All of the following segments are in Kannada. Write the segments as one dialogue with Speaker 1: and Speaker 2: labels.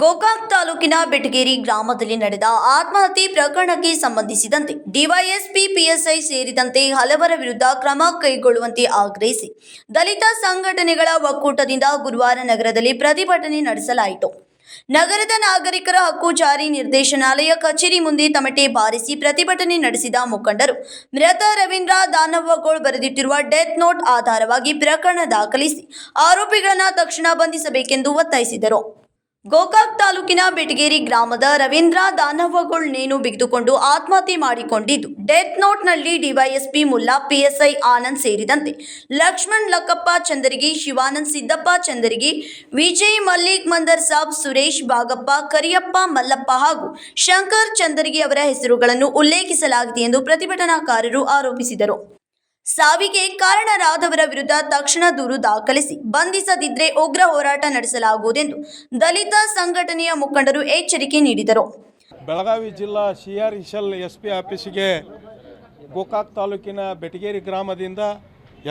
Speaker 1: ಗೋಕಾಕ್ ತಾಲೂಕಿನ ಬೆಟಗೇರಿ ಗ್ರಾಮದಲ್ಲಿ ನಡೆದ ಆತ್ಮಹತ್ಯೆ ಪ್ರಕರಣಕ್ಕೆ ಸಂಬಂಧಿಸಿದಂತೆ ಡಿವೈಎಸ್ಪಿ ಪಿಎಸ್ಐ ಸೇರಿದಂತೆ ಹಲವರ ವಿರುದ್ಧ ಕ್ರಮ ಕೈಗೊಳ್ಳುವಂತೆ ಆಗ್ರಹಿಸಿ ದಲಿತ ಸಂಘಟನೆಗಳ ಒಕ್ಕೂಟದಿಂದ ಗುರುವಾರ ನಗರದಲ್ಲಿ ಪ್ರತಿಭಟನೆ ನಡೆಸಲಾಯಿತು. ನಗರದ ನಾಗರಿಕರ ಹಕ್ಕು ಜಾರಿ ನಿರ್ದೇಶನಾಲಯ ಕಚೇರಿ ಮುಂದೆ ತಮಟೆ ಬಾರಿಸಿ ಪ್ರತಿಭಟನೆ ನಡೆಸಿದ ಮುಖಂಡರು ಮೃತ ರವೀಂದ್ರ ದಾನವ್ವಗೋಳ್ ಬರೆದಿಟ್ಟಿರುವ ಡೆತ್ ನೋಟ್ ಆಧಾರವಾಗಿ ಪ್ರಕರಣ ದಾಖಲಿಸಿ ಆರೋಪಿಗಳನ್ನು ತಕ್ಷಣ ಬಂಧಿಸಬೇಕೆಂದು ಒತ್ತಾಯಿಸಿದರು. ಗೋಕಾಕ್ ತಾಲೂಕಿನ ಬೆಟಗೇರಿ ಗ್ರಾಮದ ರವೀಂದ್ರ ದಾನವ್ವಗೋಳ್ ನೇಣು ಬಿಗಿದುಕೊಂಡು ಆತ್ಮಹತ್ಯೆ ಮಾಡಿಕೊಂಡಿದ್ದು, ಡೆತ್ ನೋಟ್ನಲ್ಲಿ ಡಿವೈಎಸ್ಪಿ ಮುಲ್ಲಾ, ಪಿಎಸ್ಐ ಆನಂದ್ ಸೇರಿದಂತೆ ಲಕ್ಷ್ಮಣ್ ಲಕ್ಕಪ್ಪ ಚಂದರಗಿ, ಶಿವಾನಂದ್ ಸಿದ್ದಪ್ಪ ಚಂದರಗಿ, ವಿಜಯ್ ಮಲ್ಲಿಕ್ ಮಂದರ್ ಸಾಬ್, ಸುರೇಶ್ ಬಾಗಪ್ಪ, ಕರಿಯಪ್ಪ ಮಲ್ಲಪ್ಪ ಹಾಗೂ ಶಂಕರ್ ಚಂದರಗಿ ಅವರ ಹೆಸರುಗಳನ್ನು ಉಲ್ಲೇಖಿಸಲಾಗಿದೆ ಎಂದು ಪ್ರತಿಭಟನಾಕಾರರು ಆರೋಪಿಸಿದರು. ಸಾವಿಗೆ ಕಾರಣರಾದವರ ವಿರುದ್ಧ ತಕ್ಷಣ ದೂರು ದಾಖಲಿಸಿ ಬಂಧಿಸದಿದ್ದರೆ ಉಗ್ರ ಹೋರಾಟ ನಡೆಸಲಾಗುವುದೆಂದು ದಲಿತ ಸಂಘಟನೆಯ ಮುಖಂಡರು ಎಚ್ಚರಿಕೆ ನೀಡಿದರು.
Speaker 2: ಬೆಳಗಾವಿ ಜಿಲ್ಲಾ CRSL SP ಆಫೀಸಿಗೆ ಗೋಕಾಕ್ ತಾಲೂಕಿನ ಬೆಟಗೇರಿ ಗ್ರಾಮದಿಂದ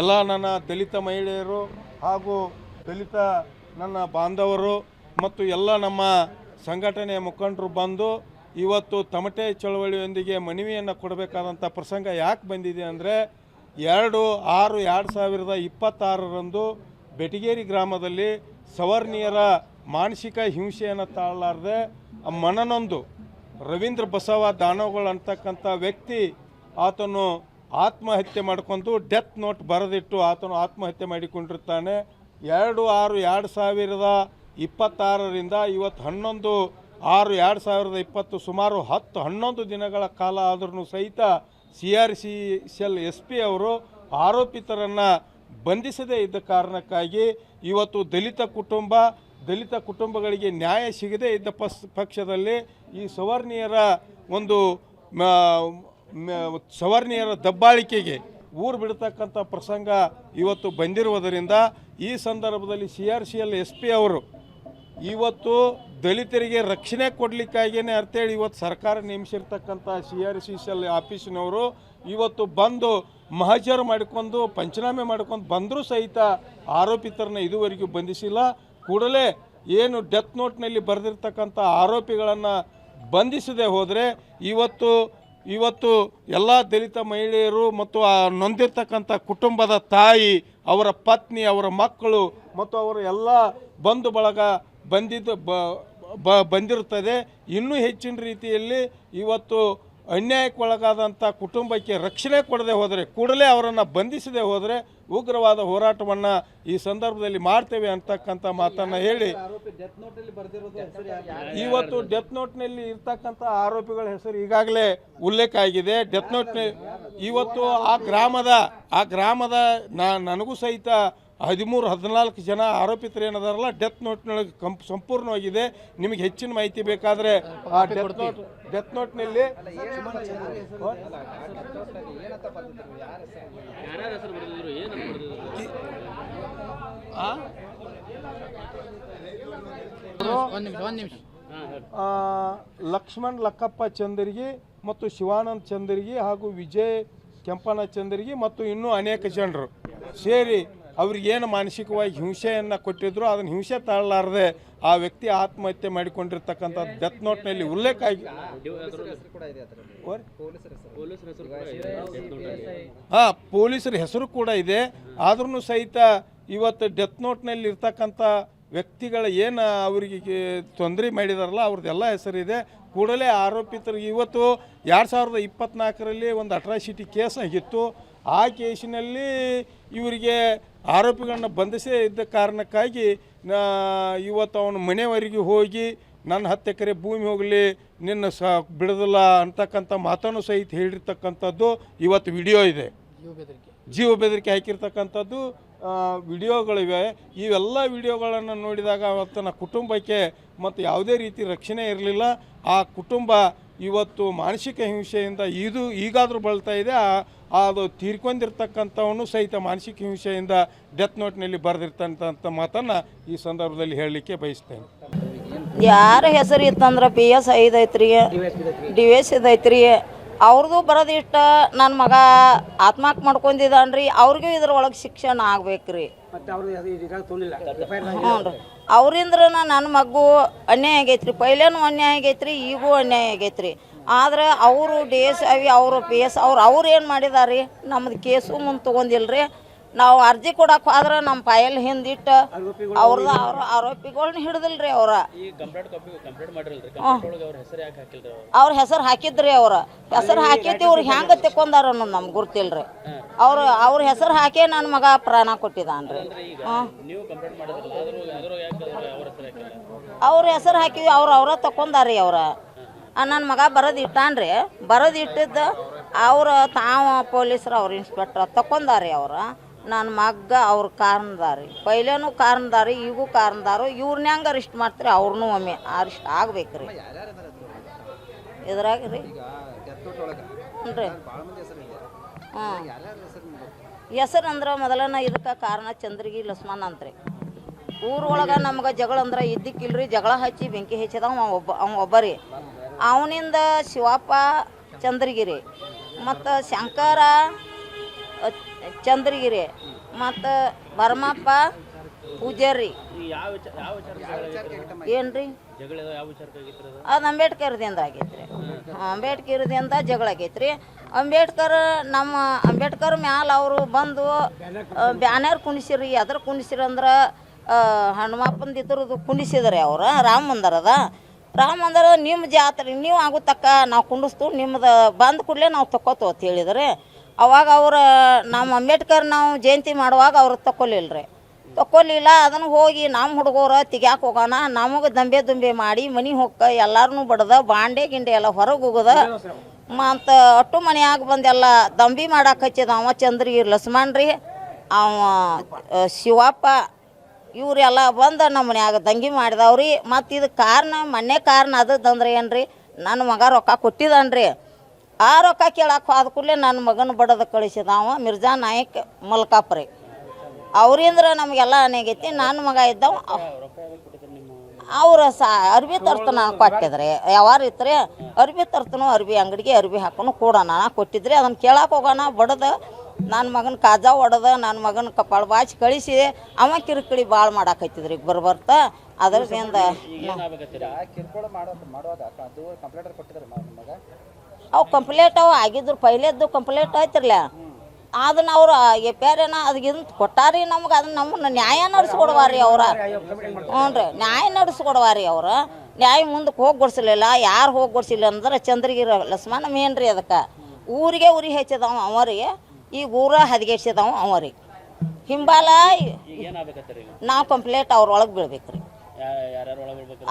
Speaker 2: ಎಲ್ಲ ನನ್ನ ದಲಿತ ಮಹಿಳೆಯರು ಹಾಗೂ ದಲಿತ ನನ್ನ ಬಾಂಧವರು ಮತ್ತು ಎಲ್ಲ ನಮ್ಮ ಸಂಘಟನೆಯ ಮುಖಂಡರು ಬಂದು ಇವತ್ತು ತಮಟೆ ಚಳವಳಿಯೊಂದಿಗೆ ಮನವಿಯನ್ನು ಕೊಡಬೇಕಾದಂಥ ಪ್ರಸಂಗ ಯಾಕೆ ಬಂದಿದೆ ಅಂದರೆ 2/6/2026 ಬೆಟಗೇರಿ ಗ್ರಾಮದಲ್ಲಿ ಸವರ್ಣೀಯರ ಮಾನಸಿಕ ಹಿಂಸೆಯನ್ನು ತಾಳಲಾರದೆ ಮನನೊಂದು ರವೀಂದ್ರ ಬಸವ ದಾನವ್ವಗೋಳ್ ಅಂತಕ್ಕಂಥ ವ್ಯಕ್ತಿ ಆತನು ಆತ್ಮಹತ್ಯೆ ಮಾಡಿಕೊಂಡು ಡೆತ್ ನೋಟ್ ಬರೆದಿಟ್ಟು ಆತನು ಆತ್ಮಹತ್ಯೆ ಮಾಡಿಕೊಂಡಿರ್ತಾನೆ. 2/6/2026 ಇವತ್ತು 11/6/2020 ಸುಮಾರು 10-11 ದಿನಗಳ ಕಾಲ ಆದ್ರೂ ಸಹಿತ CRSL SP ಅವರು ಆರೋಪಿತರನ್ನು ಬಂಧಿಸದೇ ಇದ್ದ ಕಾರಣಕ್ಕಾಗಿ ಇವತ್ತು ದಲಿತ ಕುಟುಂಬಗಳಿಗೆ ನ್ಯಾಯ ಸಿಗದೇ ಇದ್ದ ಪಕ್ಷದಲ್ಲಿ ಈ ಸವರ್ಣೀಯರ ದಬ್ಬಾಳಿಕೆಗೆ ಊರು ಬಿಡ್ತಕ್ಕಂಥ ಪ್ರಸಂಗ ಇವತ್ತು ಬಂದಿರುವುದರಿಂದ ಈ ಸಂದರ್ಭದಲ್ಲಿ CRSL SP ಅವರು ಇವತ್ತು ದಲಿತರಿಗೆ ರಕ್ಷಣೆ ಕೊಡಲಿಕ್ಕಾಗಿಯೇ ಅಂತೇಳಿ ಇವತ್ತು ಸರ್ಕಾರ ನೇಮಿಸಿರ್ತಕ್ಕಂಥ CRSL ಆಫೀಸಿನವರು ಇವತ್ತು ಬಂದು ಮಹಜರು ಮಾಡಿಕೊಂಡು ಪಂಚನಾಮೆ ಮಾಡ್ಕೊಂಡು ಬಂದರೂ ಸಹಿತ ಆರೋಪಿತರನ್ನ ಇದುವರೆಗೂ ಬಂಧಿಸಿಲ್ಲ. ಕೂಡಲೇ ಏನು ಡೆತ್ ನೋಟ್ನಲ್ಲಿ ಬರೆದಿರ್ತಕ್ಕಂಥ ಆರೋಪಿಗಳನ್ನು ಬಂಧಿಸದೆ ಹೋದರೆ ಇವತ್ತು ಎಲ್ಲ ದಲಿತ ಮಹಿಳೆಯರು ಮತ್ತು ಆ ನೊಂದಿರ್ತಕ್ಕಂಥ ಕುಟುಂಬದ ತಾಯಿ, ಅವರ ಪತ್ನಿ, ಅವರ ಮಕ್ಕಳು ಮತ್ತು ಅವರ ಎಲ್ಲ ಬಂಧು ಬಳಗ ಬಂದಿರುತ್ತದೆ. ಇನ್ನೂ ಹೆಚ್ಚಿನ ರೀತಿಯಲ್ಲಿ ಇವತ್ತು ಅನ್ಯಾಯಕ್ಕೊಳಗಾದಂಥ ಕುಟುಂಬಕ್ಕೆ ರಕ್ಷಣೆ ಕೊಡದೆ ಹೋದರೆ, ಕೂಡಲೇ ಅವರನ್ನು ಬಂಧಿಸದೆ ಹೋದರೆ ಉಗ್ರವಾದ ಹೋರಾಟವನ್ನು ಈ ಸಂದರ್ಭದಲ್ಲಿ ಮಾಡ್ತೇವೆ ಅಂತಕ್ಕಂಥ ಮಾತನ್ನು ಹೇಳಿ ಇವತ್ತು ಡೆತ್ ನೋಟ್ನಲ್ಲಿ ಇರ್ತಕ್ಕಂಥ ಆರೋಪಿಗಳ ಹೆಸರು ಈಗಾಗಲೇ ಉಲ್ಲೇಖ ಆಗಿದೆ. ಡೆತ್ ನೋಟ್ನಲ್ಲಿ ಇವತ್ತು ಆ ಗ್ರಾಮದ ನನಗೂ ಸಹಿತ 13-14 ಜನ ಆರೋಪಿತರು ಏನದಾರಲ್ಲ ಡೆತ್ ನೋಟ್ನೊಳಗೆ ಸಂಪೂರ್ಣವಾಗಿದೆ. ನಿಮಗೆ ಹೆಚ್ಚಿನ ಮಾಹಿತಿ ಬೇಕಾದರೆ ಆ ಡೆತ್ ನೋಟ್ನಲ್ಲಿ ಲಕ್ಷ್ಮಣ್ ಲಕ್ಕಪ್ಪ ಚಂದರಗಿ ಮತ್ತು ಶಿವಾನಂದ್ ಚಂದರಗಿ ಹಾಗೂ ವಿಜಯ್ ಕೆಂಪಣ್ಣ ಚಂದರಗಿ ಮತ್ತು ಇನ್ನೂ ಅನೇಕ ಜನರು ಸೇರಿ ಅವ್ರಿಗೇನು ಮಾನಸಿಕವಾಗಿ ಹಿಂಸೆಯನ್ನು ಕೊಟ್ಟಿದ್ರು ಅದನ್ನು ಹಿಂಸೆ ತಾಳಲಾರದೆ ಆ ವ್ಯಕ್ತಿ ಆತ್ಮಹತ್ಯೆ ಮಾಡಿಕೊಂಡಿರ್ತಕ್ಕಂಥ ಡೆತ್ ನೋಟ್ನಲ್ಲಿ ಉಲ್ಲೇಖ ಆಗಿ ಪೊಲೀಸರ ಹೆಸರು ಕೂಡ ಇದೆ. ಆದ್ರೂ ಸಹಿತ ಇವತ್ತು ಡೆತ್ ನೋಟ್ನಲ್ಲಿ ಇರ್ತಕ್ಕಂಥ ವ್ಯಕ್ತಿಗಳ ಏನು ಅವರಿಗೆ ತೊಂದರೆ ಮಾಡಿದಾರಲ್ಲ ಅವ್ರದ್ದೆಲ್ಲ ಹೆಸರಿದೆ. ಕೂಡಲೇ ಆರೋಪಿತರಿಗೆ ಇವತ್ತು 2024ರಲ್ಲಿ ಒಂದು ಅಟ್ರಾಸಿಟಿ ಕೇಸ್ ಆಗಿತ್ತು. ಆ ಕೇಸಿನಲ್ಲಿ ಇವರಿಗೆ ಆರೋಪಿಗಳನ್ನ ಬಂಧಿಸೇ ಇದ್ದ ಕಾರಣಕ್ಕಾಗಿ ಇವತ್ತು ಅವನ ಮನೆಯವರೆಗೆ ಹೋಗಿ ನನ್ನ 10 ಎಕರೆ ಭೂಮಿ ಹೋಗಲಿ ನಿನ್ನ ಬಿಡೋದಿಲ್ಲ ಅಂತಕ್ಕಂಥ ಮಾತನ್ನು ಸಹಿತ ಹೇಳಿರ್ತಕ್ಕಂಥದ್ದು ಇವತ್ತು ವಿಡಿಯೋ ಇದೆ. ಜೀವ ಬೆದರಿಕೆ ಹಾಕಿರ್ತಕ್ಕಂಥದ್ದು ವಿಡಿಯೋಗಳಿವೆ. ಇವೆಲ್ಲ ವಿಡಿಯೋಗಳನ್ನು ನೋಡಿದಾಗ ಅವತ್ತಿನ ಕುಟುಂಬಕ್ಕೆ ಮತ್ತು ಯಾವುದೇ ರೀತಿ ರಕ್ಷಣೆ ಇರಲಿಲ್ಲ. ಆ ಕುಟುಂಬ ಇವತ್ತು ಮಾನಸಿಕ ಹಿಂಸೆಯಿಂದ ಈಗಾದರೂ ಬಳಲ್ತಾ ಇದೆ. ಅದು ತೀರ್ಕೊಂಡಿರ್ತಕ್ಕಂಥವನು ಸಹಿತ ಮಾನಸಿಕ ಹಿಂಸೆಯಿಂದ ಡೆತ್ ನೋಟ್ನಲ್ಲಿ ಬರೆದಿರ್ತಂಥ ಮಾತನ್ನು ಈ ಸಂದರ್ಭದಲ್ಲಿ ಹೇಳಲಿಕ್ಕೆ ಬಯಸ್ತೇನೆ.
Speaker 3: ಯಾರ ಹೆಸರು ಇತ್ತಂದ್ರೆ PS ಐದೈತ್ರಿ, DVS ಐತ್ರಿ, ಅವ್ರದ್ದು ಬರೋದಿಷ್ಟ ನನ್ನ ಮಗ ಆತ್ಮಹತ್ಯೆ ಮಾಡ್ಕೊಂಡಿದ್ದಾನ್ರಿ, ಅವ್ರಿಗೂ ಇದ್ರೊಳಗೆ ಶಿಕ್ಷಣ ಆಗ್ಬೇಕ್ರಿ. ಹ್ಞೂ ರೀ. ಅವರಿಂದ್ರ ನನ್ನ ಮಗು ಅನ್ಯಾಯ ಆಗೈತ್ರಿ. ಪೈಲೇನು ಅನ್ಯಾಯ ಆಗೈತ್ರಿ, ಈಗೂ ಅನ್ಯಾಯ ಆಗೈತ್ರಿ. ಆದ್ರೆ ಅವರು ಡಿ ಎಸ್ ಐ ಅವರು ಪಿ ಎಸ್ ಅವ್ರು ಏನು ಮಾಡಿದಾರೆ, ನಮ್ಮದು ಕೇಸು ಮುಂದೆ ತೊಗೊಂಡಿಲ್ರಿ. ನಾವು ಅರ್ಜಿ ಕೊಡಕ್ಕೆ ಹೋದ್ರೆ ನಮ್ಮ ಪಾಯಲ್ಲಿ ಹಿಂದಿಟ್ಟು ಅವ್ರದ್ದು ಆರೋಪಿಗಳ್ನ ಹಿಡ್ದಿಲ್ರಿ ಅವ್ರ. ಅವ್ರ ಹೆಸರು ಹಾಕಿದ್ರಿ. ಅವ್ರ ಹೆಸರು ಹಾಕೈತಿ, ಇವ್ರು ಹೆಂಗೆ ತೆಕ್ಕೊಂಡಾರ ಅನ್ನೋದು ನಮ್ಗೆ ಗೊತ್ತಿಲ್ರಿ. ಅವ್ರ ಹೆಸರು ಹಾಕಿ ನನ್ನ ಮಗ ಪ್ರಾಣ ಕೊಟ್ಟಿದ್ದಾನ್ರಿ. ಅವ್ರ ಹೆಸರು ಹಾಕಿವಿ, ಅವ್ರ ತಕೊಂಡಾರಿ. ಅವ್ರ ನನ್ನ ಮಗ ಬರೋದು ಇಟ್ಟಾನ್ರಿ. ಬರೋದು ಇಟ್ಟಿದ್ದು ಅವ್ರ ಪೊಲೀಸರು ಅವ್ರ ಇನ್ಸ್ಪೆಕ್ಟ್ರ್ ತಕೊಂಡಾರಿ. ಅವ್ರ ನನ್ನ ಮಗ ಅವ್ರ ಕಾರಣದಾರಿ, ಪೈಲೇನು ಕಾರಣದಾರಿ, ಈಗೂ ಕಾರಣದಾರು. ಇವ್ರನ್ನ ಹೆಂಗೆ ಅರೆಸ್ಟ್ ಮಾಡ್ತೀರಿ, ಅವ್ರನ್ನೂ ಒಮ್ಮೆ ಅರೆಸ್ಟ್ ಆಗ್ಬೇಕ್ರಿ ಇದ್ರಾಗ ರೀ. ಹ್ಞೂ ರೀ. ಹಾಂ, ಹೆಸರು ಅಂದ್ರೆ ಮೊದಲನ ಇದಕ್ಕೆ ಕಾರಣ ಚಂದ್ರಗಿ ಲಕ್ಷ್ಮಣ ಅಂತ್ರಿ. ಊರೊಳಗೆ ನಮ್ಗೆ ಜಗಳ ಅಂದ್ರೆ ಇದ್ದಕ್ಕಿಲ್ರಿ. ಜಗಳ ಹಚ್ಚಿ ಬೆಂಕಿ ಹಚ್ಚಿದ ಅವ ಒಬ್ಬರಿ. ಅವನಿಂದ ಶಿವಪ್ಪ ಚಂದ್ರಗಿರಿ, ಮತ್ತು ಶಂಕರ ಚಂದ್ರಗಿರಿ, ಮತ್ತು ಭರಮಪ್ಪ ಪೂಜಾರಿ. ಏನ್ರಿ ಅದು ಅಂಬೇಡ್ಕರ್ದಿಂದ ಆಗೈತ್ರಿ. ಅಂಬೇಡ್ಕರ್ದಿಂದ ಜಗಳ ಆಗೈತ್ರಿ. ನಮ್ಮ ಅಂಬೇಡ್ಕರ್ ಮ್ಯಾಲ ಅವರು ಬಂದು ಬ್ಯಾನರ್ ಕುಣಿಸಿರಿ. ಅದ್ರ ಕುಣಿಸಿರಿ ಅಂದ್ರೆ ಹನುಮಪ್ಪಂದು ಇದ್ರದ್ದು ಕುಣಿಸಿದ್ರಿ ಅವ್ರು. ರಾಮ ಮಂದಿರ ನಿಮ್ಮ ಜಾತ್ರೆ ನೀವು ಆಗೋ ತಕ್ಕ ನಾವು ಕುಂಡಿಸ್ತು, ನಿಮ್ಮದು ಬಂದ ಕೂಡಲೇ ನಾವು ತಕ್ಕೋತು ಅಂತ ಹೇಳಿದ್ರೆ, ಅವಾಗ ಅವ್ರು ನಮ್ಮ ಅಂಬೇಡ್ಕರ್ ನಾವು ಜಯಂತಿ ಮಾಡುವಾಗ ಅವ್ರು ತಕ್ಕೊಲಿಲ್ಲ. ಅದನ್ನು ಹೋಗಿ ನಮ್ಮ ಹುಡುಗರು ತೆಗ್ಯಾಕೆ ಹೋಗೋಣ, ನಮಗೆ ದಂಬೆ ಮಾಡಿ ಮನೆ ಹೊಕ್ಕ ಎಲ್ಲಾರನ್ನೂ ಬಡ್ದ ಬಾಂಡೆ ಗಿಂಡೆ ಎಲ್ಲ ಹೊರಗೆ ಹೋಗೋದ. ಮತ್ತು ಅಟ್ಟು ಮನೆಯಾಗ ಬಂದೆಲ್ಲ ದಂಬಿ ಮಾಡಕ್ಕೆ ಹಚ್ಚಿದ ಅವ ಚಂದ್ರಗಿರಿ ಲಕ್ಷ್ಮಣ ರೀ, ಅವ ಶಿವಪ್ಪ ಇವರೆಲ್ಲ ಬಂದು ನಮ್ಮ ಮನ್ಯಾಗ ದಂಗೆ ಮಾಡಿದವ್ರಿ. ಮತ್ತು ಇದು ಮೊನ್ನೆ ಕಾರಣ ಅದದಂದ್ರೆ ಏನು ರೀ, ನನ್ನ ಮಗ ರೊಕ್ಕ ಕೊಟ್ಟಿದ್ದಾನ್ರಿ. ಆ ರೊಕ್ಕ ಕೇಳಕ್ಕೆ ಹೋದ ಕೂಡಲೇ ನನ್ನ ಮಗನ ಬಡದ ಕಳಿಸಿದ ಅವ ಮಿರ್ಜಾ ನಾಯಕ್ ಮಲ್ಕಾಪ್ರಿ. ಅವರಿಂದ್ರ ನಮಗೆಲ್ಲ ಅನೇಗೈತಿ. ನನ್ನ ಮಗ ಇದ್ದವ ಅವ್ರ ಅರ್ಬಿ ತರ್ತನ ಕೊಟ್ಟಿದ್ರಿ. ಯಾವಾರ ಇತ್ತು ಅರ್ಬಿ ತರ್ತನು, ಅರ್ಬಿ ಅಂಗಡಿಗೆ ಅರ್ಬಿ ಹಾಕೊಂಡು ಕೊಡೋಣ ಕೊಟ್ಟಿದ್ರಿ. ಅದನ್ನು ಕೇಳಕ್ಕೆ ಹೋಗೋಣ ಬಡದ ನನ್ನ ಮಗನ ಕಾಜಾ ಹೊಡೆದ ನನ್ನ ಮಗನ ಕಪಾಳ ಬಾಚಿ ಕಳಿಸಿ ಅವ ಕಿರಿಕಿರಿ ಭಾಳ ಮಾಡಾಕೈತಿದ್ರಿ ಬರ್ತಾ. ಅದರಿಂದ ಅವು ಕಂಪ್ಲೇಂಟ್ ಆಗಿದ್ರು. ಪೈಲೇದ್ದು ಕಂಪ್ಲೇಂಟ್ ಆಯ್ತಿರ್ಲ, ಅದನ್ನ ಅವ್ರು ಎಪ್ಯಾರೇನ ಅದಕ್ಕಿಂತ ಕೊಟ್ಟಾರಿ ನಮ್ಗೆ. ಅದನ್ನ ನಮ್ಮನ್ನ ನ್ಯಾಯ ನಡೆಸ್ಕೊಡ್ವಾರಿ ಅವ್ರ. ಹ್ಞೂ ರೀ, ನ್ಯಾಯ ನಡೆಸ್ಕೊಡ್ವಾರಿ ಅವ್ರ. ನ್ಯಾಯ ಮುಂದಕ್ಕೆ ಹೋಗಿ ಯಾರು ಹೋಗಿ ಅಂದ್ರೆ ಚಂದ್ರಗಿರಿ ಲಕ್ಷ್ಮಣ ಮೇನ್ ರೀ. ಅದಕ್ಕೆ ಊರಿಗೆ ಉರಿ ಹೆಚ್ಚಿದವ ಅವರಿಗೆ, ಈಗ ಊರ ಹದಗೆಡ್ಸಿದವ ಅವರಿಗೆ. ಹಿಂಬಾಲ ನಾವು ಕಂಪ್ಲೇಂಟ್ ಅವ್ರೊಳಗೆ ಬೀಳ್ಬೇಕ್ರಿ.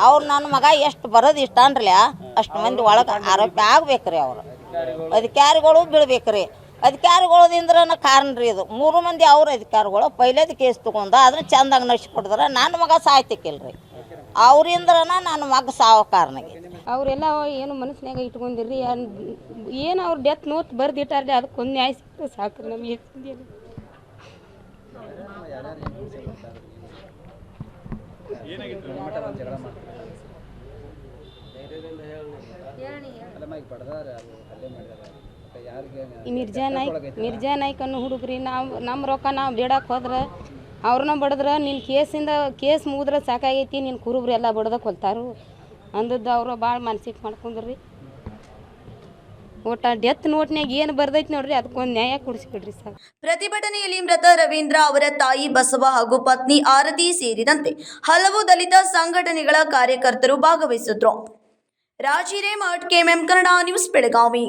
Speaker 3: ಅವ್ರು ನನ್ನ ಮಗ ಎಷ್ಟು ಬರೋದು ಇಷ್ಟಾನ್ರಲ್ಲ ಅಷ್ಟು ಮಂದಿ ಒಳಗೆ ಆರೋಪಿ ಆಗ್ಬೇಕ್ರಿ. ಅವ್ರು ಅಧಿಕಾರಿಗಳು ಬೀಳ್ಬೇಕ್ರಿ. ಅಧಿಕಾರಿಗಳದಿಂದ್ರ ಕಾರಣ ರೀ ಇದು. 3 ಮಂದಿ ಅವ್ರ ಅಧಿಕಾರಿಗಳು ಪೈಲೇದು ಕೇಸ್ ತೊಗೊಂಡು ಅದನ್ನ ಚಂದಾಗಿ ನಡೆಸಿಕೊಡಿದ್ರೆ ನನ್ನ ಮಗ ಸಾಯ್ತಿಕ್ಕಿಲ್ರಿ. ಅವರಿಂದ್ರ ನನ್ನ ಮಗ ಸಾವು ಕಾರಣ ಆಗೈತಿ.
Speaker 4: ಅವರೆಲ್ಲ ಏನು ಮನಸ್ಸಿನಾಗ ಇಟ್ಕೊಂಡಿರಿ, ಏನು ಅವ್ರು ಡೆತ್ ನೋಟ್ ಬರ್ದಿಟ್ಟಾರ್ರಿ, ಅದಕ್ಕೊಂದು ನ್ಯಾಯ ಸಿಕ್ಕರೆ ಸಾಕ್ರಿ ನಮಗೆ. ಮಿರ್ಜಾ ನಾಯ್ಕ್ ಅನ್ನೋ ಹುಡುಗ್ರಿ, ನಮ್ಮ ರೊಕ್ಕ ನಾವು ಬೇಡಕ್ಕೆ ಹೋದ್ರೆ ಅವ್ರನ್ನ ಬಡದ್ರೆ ನಿನ್ನ ಕೇಸ್ ಮುಗಿದ್ರೆ ಸಾಕಾಗೈತಿ, ನಿನ್ನ ಕುರುಬ್ರಿ ಎಲ್ಲ ಬಡ್ದಕ್ಕೆ ಹೊಲ್ತಾರು ಅಂದದ್ದು. ಅವರು ಭಾಳ ಮನ್ಸಿಗೆ ಮಾಡ್ಕೊಂಡ್ರಿ. ಒಟ್ಟು ಡೆತ್ ನೋಟ್ನಾಗ ಏನು ಬರ್ದೈತಿ ನೋಡ್ರಿ, ಅದಕ್ಕೊಂದು ನ್ಯಾಯ ಕೊಡಿಸ್ಬಿಡ್ರಿ ಸರ್.
Speaker 1: ಪ್ರತಿಭಟನೆಯಲ್ಲಿ ಮೃತ ರವೀಂದ್ರ ಅವರ ತಾಯಿ ಬಸವ ಹಾಗೂ ಪತ್ನಿ ಆರತಿ ಸೇರಿದಂತೆ ಹಲವು ದಲಿತ ಸಂಘಟನೆಗಳ ಕಾರ್ಯಕರ್ತರು ಭಾಗವಹಿಸಿದ್ರು. ರಾಜಿರೇಮಠ್, ಕೆಎಂಎಂ ಕನ್ನಡ ನ್ಯೂಸ್, ಬೆಳಗಾವಿ.